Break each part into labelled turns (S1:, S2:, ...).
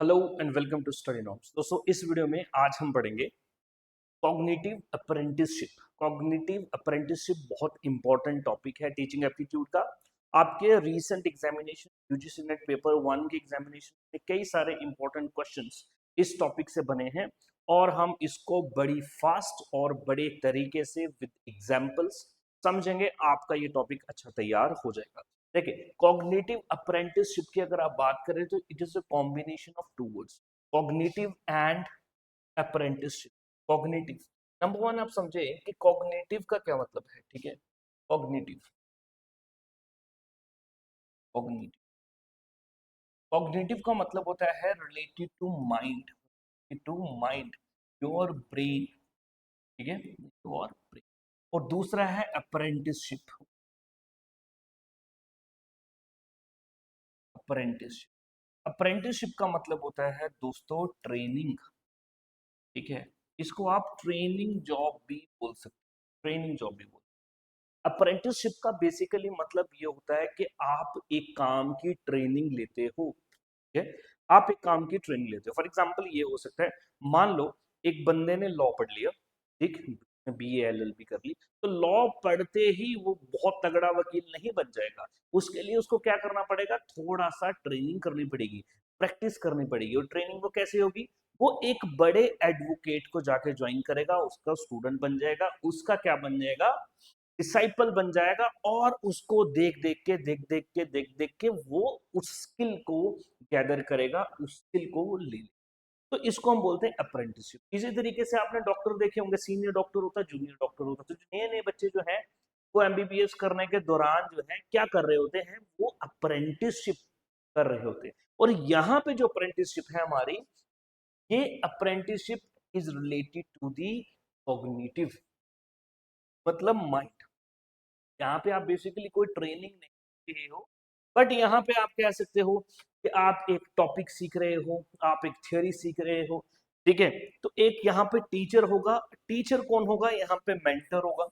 S1: Hello and welcome to study notes. दोस्तों, इस video में आज हम पढ़ेंगे कॉग्निटिव अप्रेंटिसशिप। कॉग्निटिव अप्रेंटिसशिप बहुत इंपॉर्टेंट टॉपिक है टीचिंग एप्टीट्यूड का। आपके recent examination UGC NET paper 1 के एग्जामिनेशन में कई सारे इंपॉर्टेंट क्वेश्चंस इस टॉपिक से बने हैं और हम इसको बड़ी फास्ट और बड़े तरीके से विद एग्जाम्पल्स समझेंगे। आपका ये टॉपिक अच्छा तैयार हो जाएगा। देखिए, कॉग्निटिव अप्रेंटिसशिप की अगर आप बात करें तो it is a combination of two words, cognitive and apprenticeship. Cognitive, number one आप समझे कि कॉग्निटिव का क्या मतलब है। ठीक है, कॉग्निटिव, कॉग्निटिव कॉग्निटिव का मतलब होता है related to mind, to mind, your brain. ठीक है, योर ब्रेन। और दूसरा है अप्रेंटिसशिप। अप्रेंटिसशिप अप्रेंटिसशिप का मतलब होता है दोस्तों ट्रेनिंग। ठीक है, इसको आप ट्रेनिंग जॉब भी बोल सकते हैं, ट्रेनिंग जॉब भी बोल। अप्रेंटिसशिप का बेसिकली मतलब ये होता है कि आप एक काम की ट्रेनिंग लेते हो। ठीक है, आप एक काम की ट्रेनिंग लेते हो। फॉर एग्जांपल ये हो सकता है, मान लो एक बंदे ने लॉ पढ़ लिया, ठीक, बीए एलएलबी कर ली, तो लॉ पढ़ते ही वो बहुत तगड़ा वकील नहीं बन जाएगा। उसके लिए उसको क्या करना पड़ेगा, थोड़ा सा ट्रेनिंग करनी पड़ेगी, प्रैक्टिस करनी पड़ेगी। और ट्रेनिंग वो कैसे होगी, वो एक बड़े एडवोकेट को जाके ज्वाइन करेगा, उसका स्टूडेंट बन जाएगा, उसका क्या बन जाएगा, डिसाइपल बन जाएगा। और उसको देख देख के वो उस स्किल को गैदर करेगा, उस स्किल को वो ले। तो इसको हम बोलते हैं अप्रेंटिसशिप। इसी तरीके से आपने डॉक्टर देखे होंगे, सीनियर डॉक्टर होता है, जूनियर डॉक्टर होता है। तो नए नए बच्चे जो हैं वो एमबीबीएस करने के दौरान जो है क्या कर रहे होते हैं, वो अप्रेंटिसशिप कर रहे होते हैं। और यहाँ पे जो अप्रेंटिसशिप है हमारी, ये apprenticeship is related to the cognitive, मतलब माइंड। यहाँ पे आप बेसिकली कोई ट्रेनिंग नहीं ले रहे हो, बट यहाँ पे आप कह सकते हो कि आप एक टॉपिक सीख रहे हो, आप एक थ्योरी सीख रहे हो। ठीक है, तो एक यहाँ पे टीचर होगा। टीचर कौन होगा, यहाँ पे मेंटर होगा,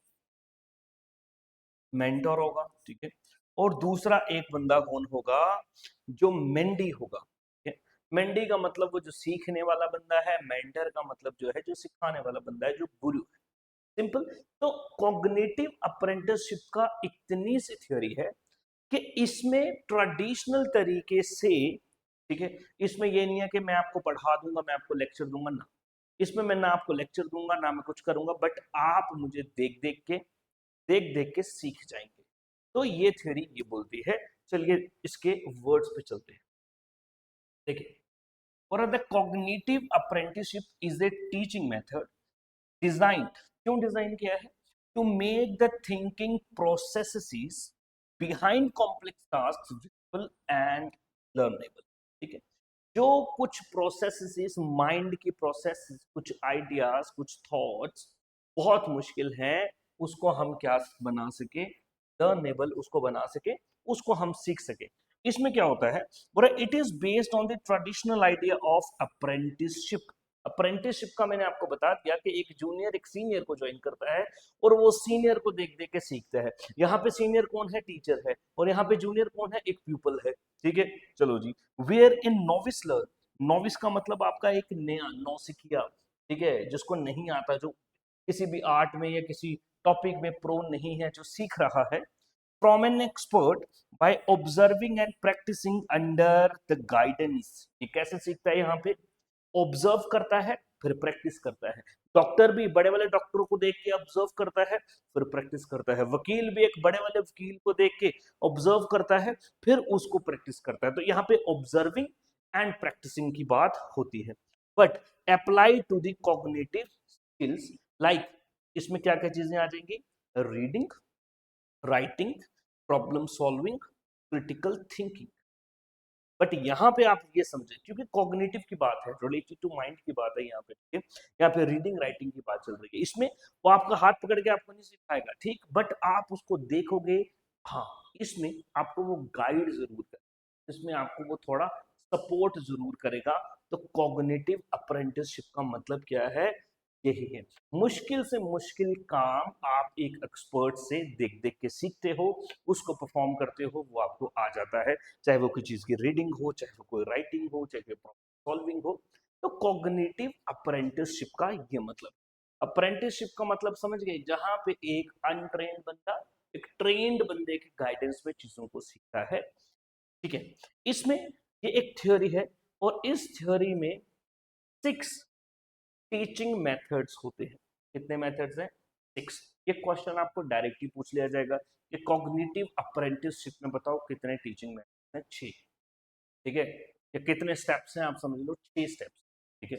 S1: मेंटर होगा। ठीक है, और दूसरा एक बंदा कौन होगा, जो मेंडी होगा। ठीक है, मेंडी का मतलब वो जो सीखने वाला बंदा है, मेंटर का मतलब जो है जो सिखाने वाला बंदा है, जो गुरु है। सिंपल। तो कॉग्निटिव अप्रेंटिसशिप का इतनी सी थ्योरी है कि इसमें ट्रेडिशनल तरीके से, ठीक है, इसमें ये नहीं है कि मैं आपको पढ़ा दूंगा, मैं आपको लेक्चर दूंगा ना, इसमें मैं ना आपको लेक्चर दूंगा ना मैं कुछ करूंगा, बट आप मुझे देख देख के सीख जाएंगे। तो ये थ्योरी ये बोलती है। चलिए इसके वर्ड्स पे चलते हैं। देखिए, और the cognitive apprenticeship is a teaching method designed, क्यों डिजाइन किया है, to make the thinking processes behind complex task visible and learnable. ठीक है, जो कुछ प्रोसेसेस माइंड की प्रोसेस, कुछ आइडियाज, कुछ थॉट्स बहुत मुश्किल है, उसको हम क्या बना सके, लर्नेबल उसको बना सके, उसको हम सीख सके। इसमें क्या होता है, बोला it is based on the traditional idea of apprenticeship. Apprenticeship का मैंने आपको बता दिया कि एक जूनियर एक सीनियर को ज्वाइन करता है और वो सीनियर को देख देख के सीखता है। यहाँ पे सीनियर कौन है, टीचर है, और यहाँ पे जूनियर कौन है, एक प्यूपल है। ठीक है, चलो जी। Where in novice learn, novice का मतलब आपका एक नया नौसिखिया, ठीक है, जिसको नहीं आता, जो किसी भी आर्ट में या किसी टॉपिक में प्रो नहीं है, जो सीख रहा है, from an expert by observing and practising under the guidance. ये कैसे सीखता है, यहाँ पे ऑब्जर्व करता है फिर प्रैक्टिस करता है। डॉक्टर भी बड़े वाले डॉक्टरों को देख के ऑब्जर्व करता है फिर प्रैक्टिस करता है। वकील भी एक बड़े वाले वकील को देख के ऑब्जर्व करता है फिर उसको प्रैक्टिस करता है। तो यहाँ पे ऑब्जर्विंग एंड प्रैक्टिसिंग की बात होती है। But apply to the cognitive skills, like इसमें क्या क्या चीजें आ जाएंगी, reading, writing, problem solving, critical thinking. But यहाँ पे आप ये समझे, क्योंकि कॉग्निटिव की बात है, रिलेटेड टू माइंड की बात है यहाँ पे, ठीक है, यहाँ पे रीडिंग राइटिंग की बात चल रही है। इसमें वो आपका हाथ पकड़ के आपको नहीं सिखाएगा, ठीक, बट आप उसको देखोगे। हाँ, इसमें आपको वो गाइड जरूर करेगा, इसमें आपको वो थोड़ा सपोर्ट जरूर करेगा। तो कॉग्निटिव अप्रेंटिसशिप का मतलब क्या है, यही है। मुश्किल से मुश्किल काम आप एक एक्सपर्ट से देख देख के सीखते हो, उसको परफॉर्म करते हो, वो आपको आ जाता है। चाहे वो कोई चीज की रीडिंग हो, चाहे वो कोई राइटिंग हो, चाहे कोई सॉल्विंग हो, तो कॉग्निटिव अप्रेंटिसशिप का ये मतलब। अप्रेंटिसशिप का मतलब समझ गए, जहां पे एक अनट्रेन्ड बंदा एक ट्रेन्ड बंदे के गाइडेंस में चीजों को सीखता है। ठीक है, इसमें ये एक थ्योरी है, और इस थ्योरी में 6 टीचिंग मेथड्स होते हैं। कितने मेथड्स हैं? 6। ये क्वेश्चन आपको डायरेक्टली पूछ लिया जाएगा कि कॉग्निटिव अप्रेंटिसशिप में बताओ कितने टीचिंग मेथड्स हैं? 6। ठीक है, ये कितने स्टेप्स हैं आप समझ लो, 6 स्टेप्स। ठीक है,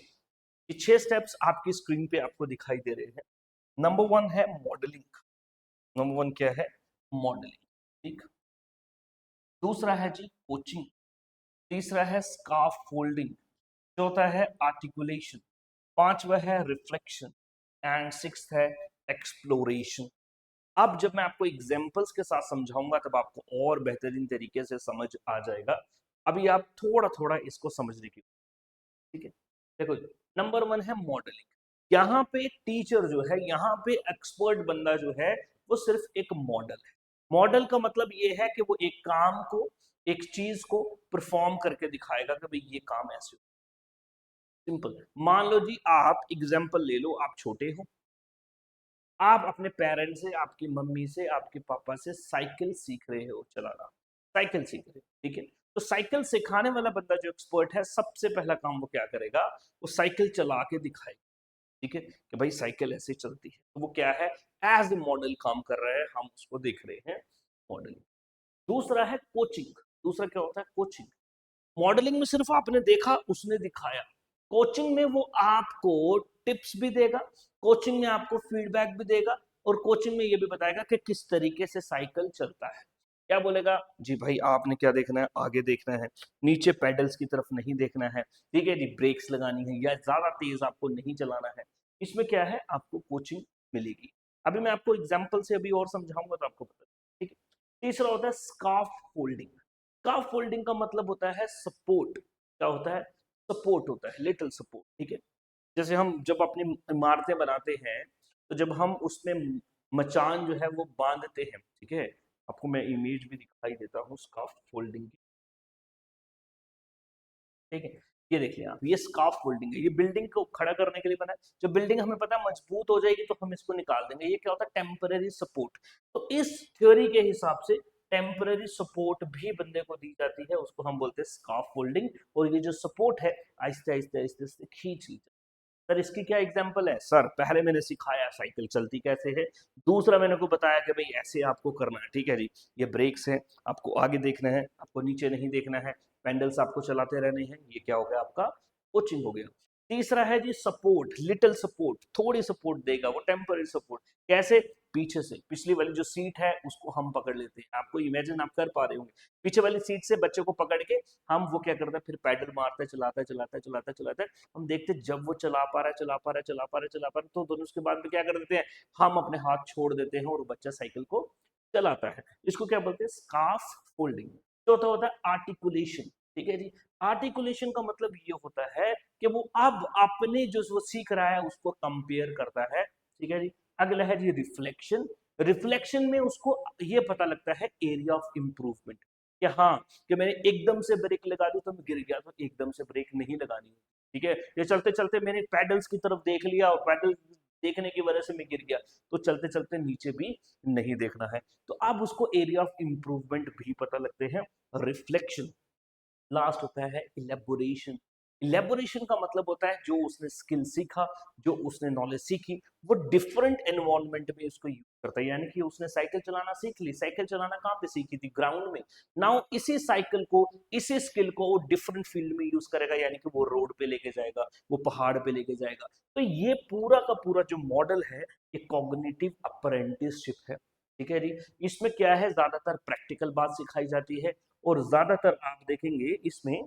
S1: ये 6 स्टेप्स आपकी स्क्रीन पे आपको दिखाई दे रहे हैं। नंबर 1 है मॉडलिंग। नंबर 1 क्या है? मॉडलिंग। ठीक, दूसरा है जी कोचिंग, तीसरा है स्कार्फ फोल्डिंग, चौथा है आर्टिकुलेशन, पांचवा है रिफ्लेक्शन, एंड सिक्स्थ है एक्सप्लोरेशन। अब जब मैं आपको एग्जांपल्स के साथ समझाऊंगा तब आपको और बेहतरीन तरीके से समझ आ जाएगा। अभी आप थोड़ा थोड़ा इसको समझने की। ठीक है, देखो, नंबर 1 है मॉडलिंग। यहाँ पे टीचर जो है, यहाँ पे एक्सपर्ट बंदा जो है, वो सिर्फ एक मॉडल है। मॉडल का मतलब ये है कि वो एक काम को, एक चीज को परफॉर्म करके दिखाएगा कि भाई ये काम ऐसे हो। सिंपल। मान लो जी, आप एग्जाम्पल ले लो, आप छोटे हो, आप अपने पेरेंट्स से, आपकी मम्मी से, आपके पापा से साइकिल सीख रहे हो चलाना, साइकिल सीख रहे हो। ठीक है, तो साइकिल सिखाने वाला बंदा जो एक्सपर्ट है, सबसे पहला काम वो क्या करेगा? वो साइकिल चला के दिखाएगा। ठीक है, कि भाई साइकिल ऐसे चलती है, तो वो क्या है? एज ए मॉडल काम कर रहा है, हम उसको देख रहे हैं, मॉडल। दूसरा है कोचिंग। दूसरा क्या होता है? कोचिंग। मॉडलिंग में सिर्फ आपने देखा, उसने दिखाया। कोचिंग में वो आपको टिप्स भी देगा, कोचिंग में आपको फीडबैक भी देगा, और कोचिंग में ये भी बताएगा कि किस तरीके से साइकिल चलता है। क्या बोलेगा? जी भाई, आपने क्या देखना है? आगे देखना है, नीचे पेडल्स की तरफ नहीं देखना है। ठीक है जी, ब्रेक्स लगानी है, या ज्यादा तेज आपको नहीं चलाना है। इसमें क्या है? आपको कोचिंग मिलेगी। अभी मैं आपको एग्जाम्पल से अभी और समझाऊंगा तो आपको पता। ठीक है, तीसरा होता है स्कार्फ फोल्डिंग। स्कार्फ फोल्डिंग का मतलब होता है सपोर्ट। क्या होता है? सपोर्ट होता है, लिटिल सपोर्ट। ठीक है, जैसे हम जब अपनी इमारतें बनाते हैं, तो जब हम उसमें मचान जो है वो बांधते हैं। ठीक है, आपको मैं इमेज भी दिखाई देता हूँ स्कार्फ फोल्डिंग की। ठीक है, ये देखिए आप, ये स्कार्फ फोल्डिंग है, ये बिल्डिंग को खड़ा करने के लिए बना है। जब बिल्डिंग हमें पता है मजबूत हो जाएगी तो हम इसको निकाल देंगे। ये क्या होता है? Temporary support. तो इस थ्योरी के हिसाब से टेम्पररी सपोर्ट भी बंदे को दी जाती है, उसको हम बोलते हैं स्कार्फ फोल्डिंग। और ये जो सपोर्ट है, आहिस्ते आहिस्ते आहिस्ते आहिस्ते खींच ली जाती है। सर इसकी क्या एग्जांपल है? सर पहले मैंने सिखाया साइकिल चलती कैसे है, दूसरा मैंने को बताया कि भाई ऐसे आपको करना है। ठीक है जी, ये ब्रेक्स है, आपको आगे देखना है, आपको नीचे नहीं देखना है, पेंडल्स आपको चलाते रहने हैं। ये क्या हो गया? आपका कोचिंग हो गया। तीसरा है जी सपोर्ट, लिटिल सपोर्ट, थोड़ी सपोर्ट देगा, वो टेम्पररी सपोर्ट। कैसे? पीछे से पिछली वाली जो सीट है उसको हम पकड़ लेते हैं। आपको इमेजिन आप कर पा रहे होंगे, पीछे वाली सीट से बच्चे को पकड़ के हम वो क्या करते हैं, फिर पैडल मारते, चलाता है चलाता है चलाता है चलाता है। हम देखते हैं जब वो चला पा रहा है, चला पा रहा है, चला पा रहा है, चला पा रहा है, तो दोनों उसके बाद में क्या कर देते हैं, हम अपने हाथ छोड़ देते हैं और बच्चा साइकिल को चलाता है। इसको क्या बोलते हैं? Scarf folding. चौथा होता है आर्टिकुलेशन। ठीक है जी, आर्टिकुलेशन का मतलब ये होता है कि वो अब अपने जो वो सीख रहा है उसको कंपेयर करता है। ठीक है जी, अगला है जी रिफ्लेक्शन। रिफ्लेक्शन में उसको ये पता लगता है एरिया ऑफ इंप्रूवमेंट, कि हाँ, कि मैंने एकदम से ब्रेक लगा दी तो मैं गिर गया, तो एकदम से ब्रेक नहीं लगानी। ठीक है, ये चलते चलते मैंने पैडल्स की तरफ देख लिया और पैडल देखने की वजह से मैं गिर गया, तो चलते चलते नीचे भी नहीं देखना है। तो अब उसको एरिया ऑफ इंप्रूवमेंट भी पता लगते हैं। रिफ्लेक्शन। लास्ट होता है इलेबोरेशन। इलेबोरेशन का मतलब होता है जो उसने स्किल सीखा, जो उसने नॉलेज सीखी, वो डिफरेंट एनवायरनमेंट में उसको यूज करता है। यानी कि उसने साइकिल चलाना सीख ली, साइकिल चलाना कहाँ पे सीखी थी? ग्राउंड में। नाउ इसी साइकिल को, इसी स्किल को वो डिफरेंट फील्ड में यूज करेगा, यानी कि वो रोड पे लेके जाएगा, वो पहाड़ पे लेके जाएगा। तो ये पूरा का पूरा जो मॉडल है, ये कॉग्निटिव अप्रेंटिसशिप है। ठीक है जी, इसमें क्या है, ज्यादातर प्रैक्टिकल बात सिखाई जाती है, और ज्यादातर आप देखेंगे इसमें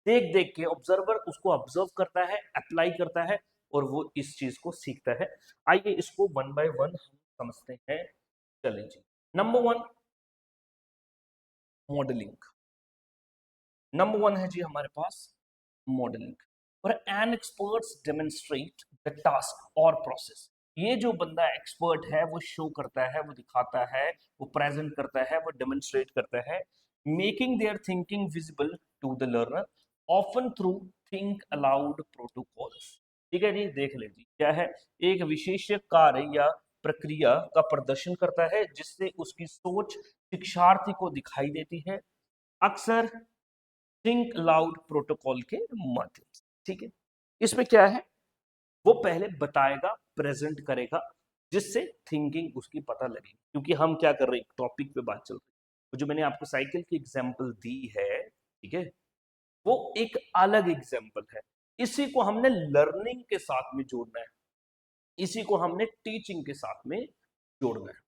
S1: देख देख के ऑब्जर्वर उसको ऑब्जर्व करता है, अप्लाई करता है, और वो इस चीज को सीखता है। आइए इसको वन बाय वन हम समझते हैं। चलें जी, नंबर 1 मॉडलिंग। नंबर 1 है जी हमारे पास मॉडलिंग। और an experts demonstrate the task और प्रोसेस। ये जो बंदा एक्सपर्ट है वो शो करता है, वो दिखाता है, वो प्रेजेंट करता है, वो डेमोन्स्ट्रेट करता है, making their thinking visible to the learner. Often through think aloud protocols. ठीक है जी, देख लीजिए क्या है, एक विशेष कार्य या प्रक्रिया का प्रदर्शन करता है जिससे उसकी सोच शिक्षार्थी को दिखाई देती है, अक्सर थिंक अलाउड प्रोटोकॉल के माध्यम से। ठीक है, इसमें क्या है, वो पहले बताएगा, प्रेजेंट करेगा, जिससे थिंकिंग उसकी पता लगेगी। क्योंकि हम क्या कर रहे हैं, टॉपिक पे बात चल रही है, जो मैंने आपको साइकिल की एग्जांपल दी है, ठीक है, वो एक अलग एग्जांपल है। इसी को हमने लर्निंग के साथ में जोड़ना है, इसी को हमने टीचिंग के साथ में जोड़ना है,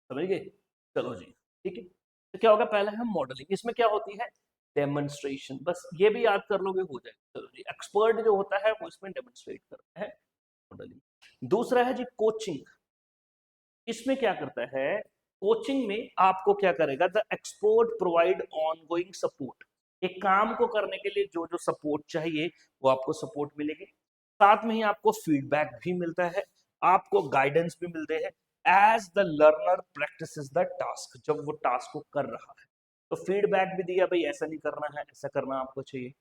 S1: समझ गए? चलो जी, ठीक है। तो क्या होगा, पहला है मॉडलिंग। इसमें क्या होती है, डेमोन्स्ट्रेशन। बस ये भी याद कर लोगे, हो जाएगा। चलो जी, एक्सपर्ट जो होता है वो इसमें डेमोन्स्ट्रेट करता है, मॉडलिंग। दूसरा है जी कोचिंग। इसमें क्या करता है, कोचिंग में आपको क्या करेगा, the expert provide ongoing support. एक काम को करने के लिए जो जो सपोर्ट चाहिए वो आपको सपोर्ट मिलेगी, साथ में ही आपको फीडबैक भी मिलता है, आपको गाइडेंस भी मिलते हैं as the learner practises the task. जब वो टास्क को कर रहा है तो फीडबैक भी दिया, भाई ऐसा नहीं करना है, ऐसा करना आपको चाहिए।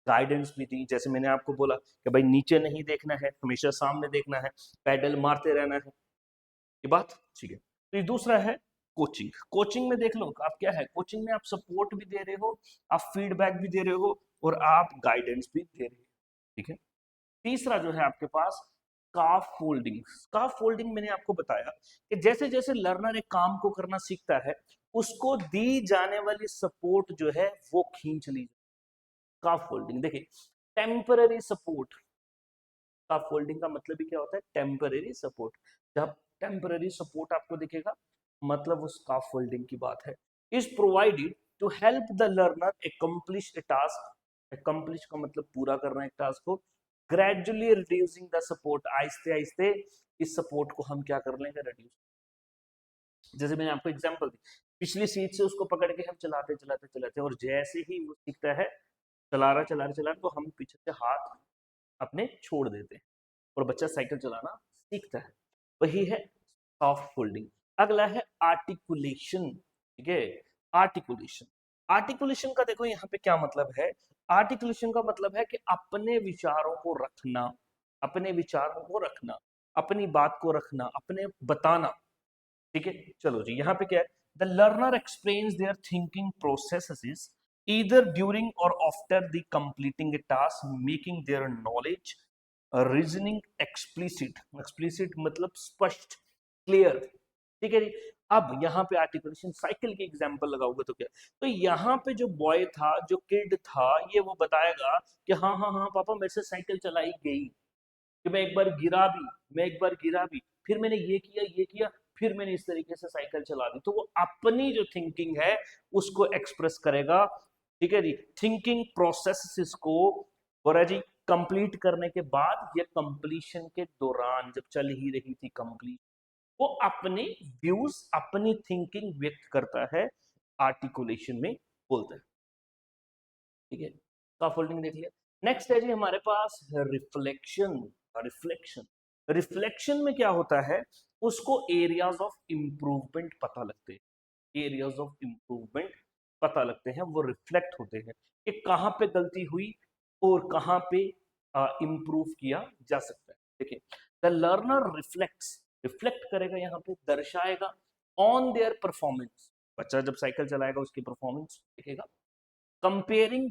S1: गाइडेंस भी दी, जैसे मैंने आपको बोला कि भाई नीचे नहीं देखना है, हमेशा सामने देखना है, पैडल मारते रहना है, ये बात ठीक है। तो ये दूसरा है कोचिंग। कोचिंग में देख लो आप क्या है, कोचिंग में आप सपोर्ट भी दे रहे हो, आप फीडबैक भी दे रहे हो और आप गाइडेंस भी दे रहे हो, ठीक है। तीसरा जो है आपके पास स्काफ फोल्डिंग। स्काफ फोल्डिंग मैंने आपको बताया कि जैसे जैसे लर्नर एक काम को करना सीखता है, उसको दी जाने वाली सपोर्ट जो है वो खींच ली। स्काफ फोल्डिंग देखिए, टेम्पररी सपोर्ट। स्काफ फोल्डिंग का मतलब ही क्या होता है, टेम्पररी सपोर्ट। जब टेम्पररी सपोर्ट आपको दिखेगा, मतलब वो स्काफ फोल्डिंग की बात है। Is provided to help the learner accomplish a task. Accomplish का मतलब पूरा करना एक टास्क को, ग्रेजुअली रिड्यूसिंग द सपोर्ट। आहिस्ते आहिस्ते इस सपोर्ट को हम क्या कर लेंगे, रिड्यूस। जैसे मैंने आपको एग्जांपल दी, पिछली सीट से उसको पकड़ के हम चलाते चलाते चलाते, और जैसे ही वो सीखता है, चला रहा तो हम पीछे से हाथ अपने छोड़ देते हैं और बच्चा साइकिल चलाना सीखता है। वही है सॉफ्ट फोल्डिंग। अगला है आर्टिकुलेशन, ठीक है। आर्टिकुलेशन, आर्टिकुलेशन का देखो यहाँ पे क्या मतलब है। आर्टिकुलेशन का मतलब है कि अपने विचारों को रखना, अपने विचारों को रखना, अपनी बात को रखना, अपने बताना, ठीक है। चलो जी, यहाँ पे क्या है, the learner explains there thinking processes either during or after the completing a task, making their knowledge reasoning explicit. Explicit मतलब स्पष्ट, क्लियर, ठीक है जी। अब यहाँ पे आर्टिकुलेशन, साइकिल की एग्जांपल लगाओगे तो क्या, तो यहाँ पे जो बॉय था, जो किड था, ये वो बताएगा कि हाँ हाँ हाँ पापा, मेरे से साइकिल चलाई गई, कि मैं एक बार गिरा भी, मैं एक बार गिरा भी, फिर मैंने ये किया, फिर मैंने इस तरीके से साइकिल चला दी। तो वो अपनी जो थिंकिंग है उसको एक्सप्रेस करेगा, ठीक है जी। थिंकिंग प्रोसेस को, और है जी, कंप्लीट करने के बाद या कंप्लीशन के दौरान जब चल ही रही थी कंप्लीट, वो अपने व्यूज, अपनी थिंकिंग व्यक्त करता है, आर्टिकुलेशन में बोलते हैं, ठीक है। स्काफोल्डिंग देख लिया। नेक्स्ट है जी हमारे पास रिफ्लेक्शन। रिफ्लेक्शन, रिफ्लेक्शन में क्या होता है, उसको एरियाज ऑफ इंप्रूवमेंट पता लगते हैं, एरियाज ऑफ इंप्रूवमेंट पता लगते हैं, वो रिफ्लेक्ट होते हैं कि कहाँ पे गलती हुई और कहाँ पे इंप्रूव किया जा सकता है। देखिए, द लर्नर रिफ्लेक्ट्स, रिफ्लेक्ट करेगा, यहाँ पे दर्शाएगा ऑन देयर परफॉर्मेंस। बच्चा जब साइकिल चलाएगा उसकी परफॉर्मेंस देखेगा, comparing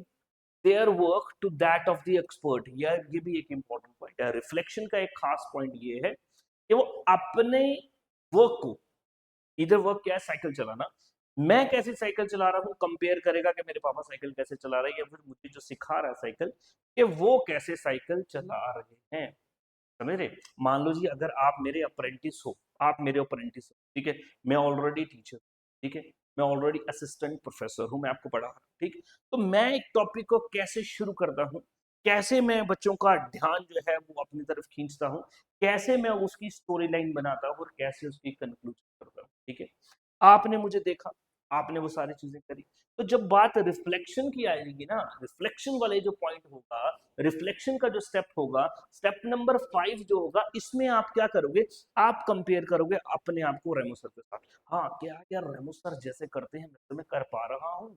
S1: their work to that of the expert. ये भी एक इंपॉर्टेंट पॉइंट है। रिफ्लेक्शन का एक खास पॉइंट ये है कि वो अपने वर्क को, इधर वर्क क्या है, साइकिल चलाना, मैं कैसे साइकिल चला रहा हूँ, कंपेयर करेगा कि मेरे पापा साइकिल कैसे चला रहे हैं, या फिर मुझे जो सिखा रहा है साइकिल, कि वो कैसे साइकिल चला रहे हैं, समझ रहे। मान लो जी, अगर आप मेरे अप्रेंटिस हो, आप मेरे अप्रेंटिस हो, ठीक है, मैं ऑलरेडी टीचर, ठीक है, मैं ऑलरेडी असिस्टेंट प्रोफेसर हूँ, मैं आपको पढ़ा रहा हूँ, ठीक। तो मैं एक टॉपिक को कैसे शुरू करता हूँ, कैसे मैं बच्चों का ध्यान जो है वो अपनी तरफ खींचता हूँ, कैसे मैं उसकी स्टोरी लाइन बनाता हूँ और कैसे उसकी कंक्लूजन करता हूँ, ठीक है। आपने मुझे देखा, आपने वो सारी चीजें करी। तो जब बात रिफ्लेक्शन की आएगी ना, रिफ्लेक्शन वाले जो पॉइंट होगा, रिफ्लेक्शन का जो स्टेप होगा, स्टेप नंबर 5 जो होगा, इसमें आप क्या करोगे, आप कंपेयर करोगे अपने आप को रेमो सर के साथ। हाँ, क्या यार रेमो सर जैसे करते हैं मैं तो मैं कर पा रहा हूँ,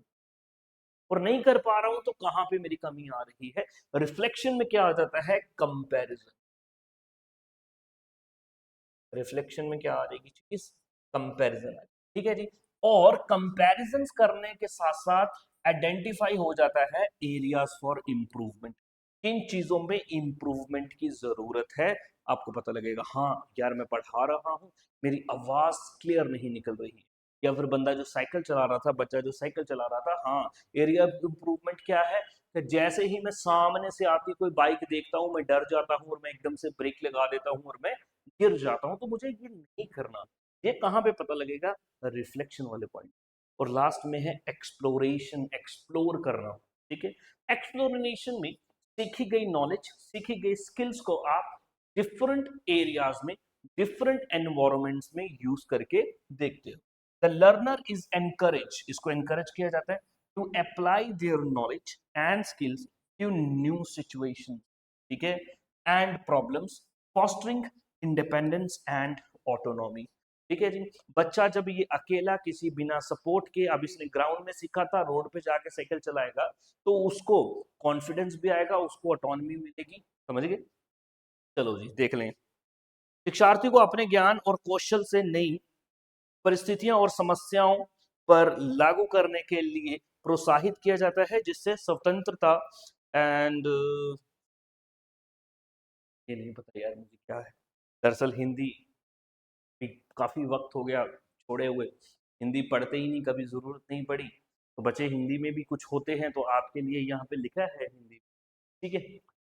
S1: और नहीं कर पा रहा हूं तो कहां पे मेरी कमी आ रही है। रिफ्लेक्शन में क्या आ जाता है, कंपैरिजन। रिफ्लेक्शन में क्या आ जाएगी चीज, कंपैरिजन। ठीक है जी। और कंपैरिजंस करने के साथ साथ आइडेंटिफाई हो जाता है एरियाज फॉर इम्प्रूवमेंट, किन चीजों में इम्प्रूवमेंट की जरूरत है। आपको पता लगेगा हाँ यार मैं पढ़ा रहा हूँ, मेरी आवाज क्लियर नहीं निकल रही है। या फिर बंदा जो साइकिल चला रहा था, बच्चा जो साइकिल चला रहा था, हाँ एरिया ऑफ इम्प्रूवमेंट क्या है कि जैसे ही मैं सामने से आती कोई बाइक देखता हूँ मैं डर जाता हूँ और मैं एकदम से ब्रेक लगा देता हूँ और मैं गिर जाता हूं। तो मुझे ये नहीं करना। ये कहां पे पता लगेगा, रिफ्लेक्शन वाले पॉइंट। और लास्ट में है एक्सप्लोरेशन, एक्सप्लोर करना। ठीक है। एक्सप्लोरेशन में सीखी गई नॉलेज, सीखी गई स्किल्स को आप डिफरेंट एरियाज में, डिफरेंट एनवायरमेंट्स में यूज करके देखते हो। द लर्नर इज एनकरेज, इसको एनकरेज किया जाता है to apply their knowledge and skills to new situation. ठीक है, and problems, fostering independence and autonomy. ठीक है जी। बच्चा जब ये अकेला किसी बिना सपोर्ट के, अब इसने ग्राउंड में सीखा था, रोड पे जाके साइकिल चलाएगा तो उसको कॉन्फिडेंस भी आएगा, उसको ऑटोनॉमी मिलेगी। समझ गए। चलो जी देख लें। शिक्षार्थी को अपने ज्ञान और कौशल से नई परिस्थितियां और समस्याओं पर लागू करने के लिए प्रोत्साहित किया जाता है, जिससे स्वतंत्रता एंड ये नहीं पता यार मुझे क्या है, दरअसल हिंदी काफी वक्त हो गया छोड़े हुए, हिंदी पढ़ते ही नहीं, कभी जरूरत नहीं पड़ी। तो बच्चे हिंदी में भी कुछ होते हैं तो आपके लिए यहाँ पे लिखा है हिंदी। ठीक है।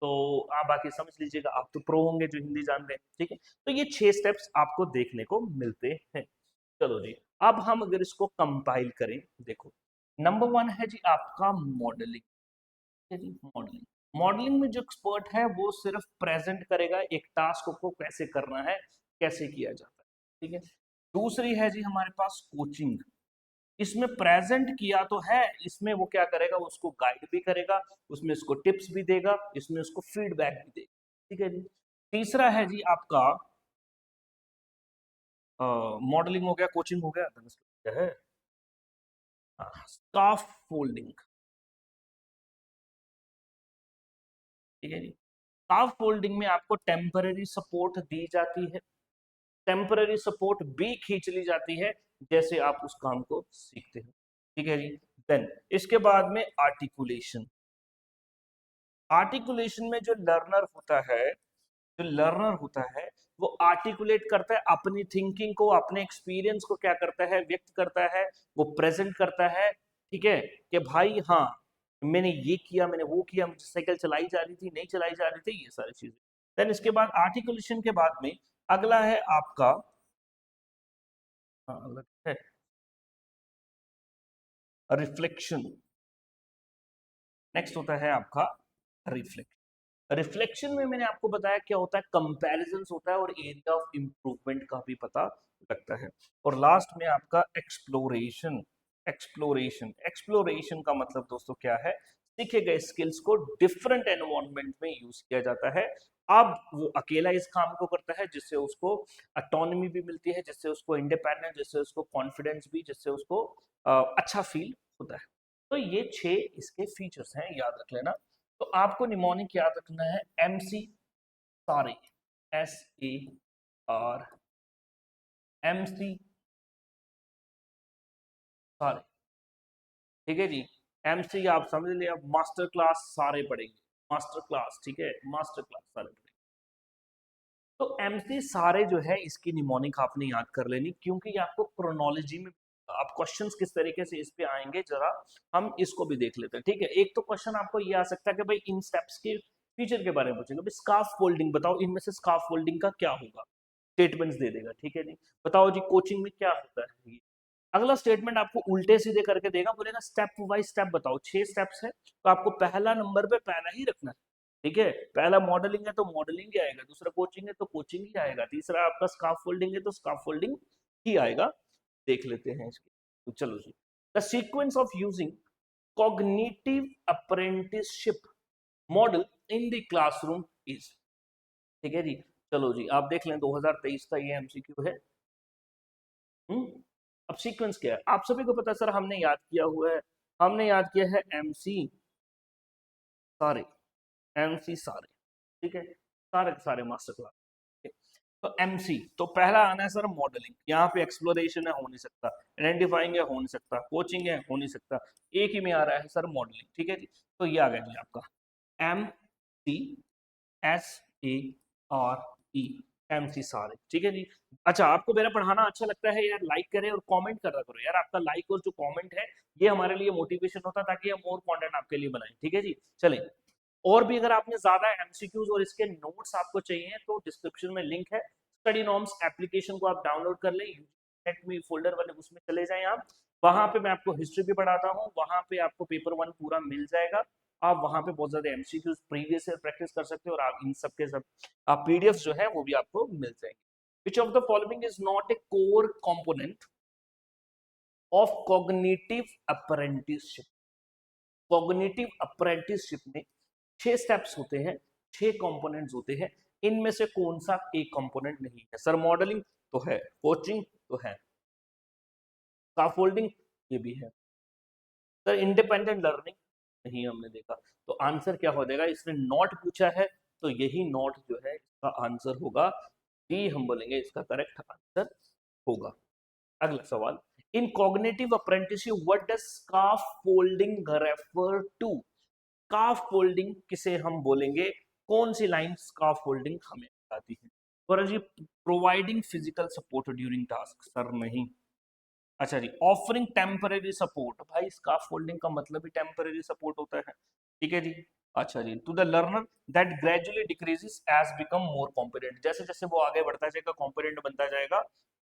S1: तो आप बाकी समझ लीजिएगा, आप तो प्रो होंगे जो हिंदी जानते हैं। ठीक है। तो ये 6 स्टेप्स आपको देखने को मिलते हैं। चलो जी, अब हम अगर इसको कंपाइल करें, देखो नंबर 1 है जी आपका मॉडलिंग। मॉडलिंग, मॉडलिंग में जो एक्सपर्ट है वो सिर्फ प्रेजेंट करेगा एक टास्क को कैसे करना है, कैसे किया जाता है। ठीक है। दूसरी है जी हमारे पास कोचिंग, इसमें प्रेजेंट किया तो है, इसमें वो क्या करेगा, उसको गाइड भी करेगा, उसमें उसको टिप्स भी देगा, इसमें उसको फीडबैक भी देगा। ठीक है जी। तीसरा है जी आपका मॉडलिंग हो गया, कोचिंग हो गया, क्या है स्काफ फोल्डिंग। ठीक है जी। स्काफ फोल्डिंग में आपको टेम्पररी सपोर्ट दी जाती है, टेम्पररी सपोर्ट भी खींच ली जाती है जैसे आप उस काम को सीखते हो। ठीक है जी। देन इसके बाद में आर्टिकुलेशन, आर्टिकुलेशन में जो लर्नर होता है, जो लर्नर होता है वो आर्टिकुलेट करता है अपनी थिंकिंग को, अपने एक्सपीरियंस को क्या करता है, व्यक्त करता है, वो प्रेजेंट करता है। ठीक है, कि भाई हाँ मैंने ये किया, मैंने वो किया, मुझे साइकिल चलाई जा रही थी, नहीं चलाई जा रही थी, ये सारी चीजें। देन इसके बाद आर्टिकुलेशन के बाद में अगला है आपका हाँ, अलग है रिफ्लेक्शन। नेक्स्ट होता है आपका रिफ्लेक्शन। रिफ्लेक्शन में मैंने आपको बताया क्या होता है, कंपैरिजंस होता है और एरिया ऑफ इंप्रूवमेंट का भी पता लगता है। और लास्ट में आपका एक्सप्लोरेशन। एक्सप्लोरेशन, एक्सप्लोरेशन का मतलब दोस्तों क्या है, सीखे गए स्किल्स को डिफरेंट एनवायरनमेंट में यूज किया जाता है। अब वो अकेला इस काम को करता है जिससे उसको ऑटोनॉमी भी मिलती है, जिससे उसको इंडिपेंडेंस, जिससे उसको कॉन्फिडेंस भी, जिससे उसको अच्छा फील होता है। तो ये 6 इसके फीचर्स हैं, याद रख लेना। तो आपको निमोनिक याद रखना है MC सारे, SAR, MC सारे। ठीक है जी। MC आप समझ लिया, अब मास्टर क्लास सारे पढ़ेंगे, मास्टर क्लास। ठीक है, मास्टर क्लास सारे पढ़ेंगे। तो MC सारे जो है इसकी निमोनिक आपने याद कर लेनी, क्योंकि ये आपको क्रोनोलॉजी में आप क्वेश्चंस किस तरीके से इस पे आएंगे जरा हम इसको भी देख लेते हैं। ठीक है, एक तो क्वेश्चन आपको ये आ सकता है कि भाई इन स्टेप्स के फीचर के बारे में पूछेगा, भाई स्कार्फ फोल्डिंग बताओ, इनमें से स्कार्फ फोल्डिंग का क्या होगा, स्टेटमेंट्स दे देगा। ठीक है जी। बताओ जी कोचिंग में क्या होता है, अगला स्टेटमेंट आपको उल्टे सीधे करके देगा, बोलेगा स्टेप बाय स्टेप बताओ। 6 स्टेप्स है तो आपको पहला नंबर पे पहला ही रखना है। ठीक है, पहला मॉडलिंग है तो मॉडलिंग ही आएगा, दूसरा कोचिंग है तो कोचिंग ही आएगा, तीसरा आपका स्कार्फ फोल्डिंग है तो स्कार्फ फोल्डिंग ही आएगा। देख लेते हैं इसके। तो चलो जी, the sequence of using cognitive apprenticeship model in the classroom is. ठीक है जी। चलो जी आप देख लें 2023 का ये MCQ है। अब सीक्वेंस क्या है आप सभी को पता है, सर हमने याद किया हुआ है हमने याद किया है एमसी सारे, एमसी सारे, ठीक है, सारे के सारे मास्टर क्लास। तो एमसी, तो पहला आना है सर मॉडलिंग, यहाँ पे एक्सप्लोरेशन है, हो नहीं सकता, आइडेंटिफाइंग है, हो नहीं सकता, कोचिंग है, हो नहीं सकता, एक ही में आ रहा है सर मॉडलिंग, ठीक है जी। तो ये आ गया जी आपका M C S A R E, M C सारे, ठीक है जी। अच्छा, आपको मेरा पढ़ाना अच्छा लगता है यार, लाइक करें और कमेंट करा करो यार, आपका लाइक और जो कमेंट है ये हमारे लिए मोटिवेशन होता है, ताकि हम और कंटेंट आपके लिए बनाएं, ठीक है जी। चलिए, और भी अगर आपने ज्यादा एमसीक्यूज और इसके नोट्स आपको चाहिए तो डिस्क्रिप्शन में लिंक है, स्टडी नॉर्म्स एप्लीकेशन को आप डाउनलोड कर लें, नेट में फोल्डर वाले उसमें चले जाएं आप, वहां पे मैं आपको हिस्ट्री भी पढ़ाता हूँ, वहां पे आपको पेपर 1 पूरा मिल जाएगा, आप वहां पे बहुत ज्यादा एमसीक्यूज प्रीवियस ईयर प्रैक्टिस कर सकते हो, और आप इन सब के सब आप पीडीएफ जो है वो भी आपको मिल जाएंगे। Which of the following is not a core component of cognitive apprenticeship? Cognitive apprenticeship में 6 स्टेप्स होते हैं, 6 कंपोनेंट्स होते हैं, इनमें से कौन सा एक कंपोनेंट नहीं है? सर मॉडलिंग तो है, कोचिंग तो है, स्कैफोल्डिंग ये भी है, सर इंडिपेंडेंट लर्निंग नहीं हमने देखा। तो आंसर क्या हो जाएगा? इसने नॉट पूछा है तो यही नॉट जो है इसका आंसर होगा, डी हम बोलेंगे इसका करेक्ट आंसर होगा। अगला सवाल, in cognitive apprenticeship what does scaffolding refer to? Scaffolding किसे हम बोलेंगे? कौन सी लाइन स्कैफोल्डिंग हमें बताती है? और जी providing physical support during task, sir नहीं। अच्छा जी, ऑफरिंग टेम्परेरी सपोर्ट, भाई स्कैफोल्डिंग का मतलब ही टेम्परेरी सपोर्ट होता है, ठीक है जी। अच्छा जी, to the learner that gradually decreases as become more competent, जैसे जैसे वो आगे बढ़ता जाएगा, कॉम्पिटेंट बनता जाएगा,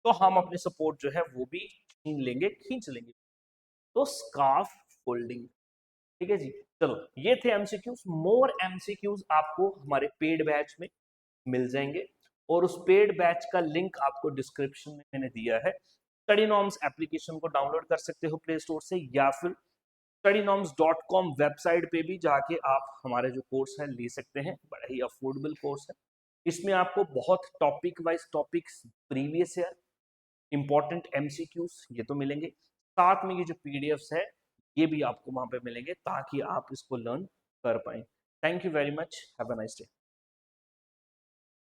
S1: तो हम अपने सपोर्ट जो है वो भी छीन लेंगे, खींच लेंगे। तो स्कार्फ फोल्डिंग, ठीक है जी। चलो, ये थे एमसीक्यूज, मोर एमसीक्यूज आपको हमारे पेड बैच में मिल जाएंगे, और उस पेड बैच का लिंक आपको डिस्क्रिप्शन में मैंने दिया है। स्टडी नॉर्म्स एप्लीकेशन को डाउनलोड कर सकते हो प्ले स्टोर से, या फिर studynorms.com वेबसाइट पे भी जाके आप हमारे जो कोर्स है ले सकते हैं, बड़ा ही अफोर्डेबल कोर्स है। इसमें आपको बहुत topic wise topics, previous year, important MCQs ये तो मिलेंगे, साथ में ये जो पीडीएफ्स है ये भी आपको वहां पे मिलेंगे, ताकि आप इसको लर्न कर पाए। Thank you very much, have a nice day.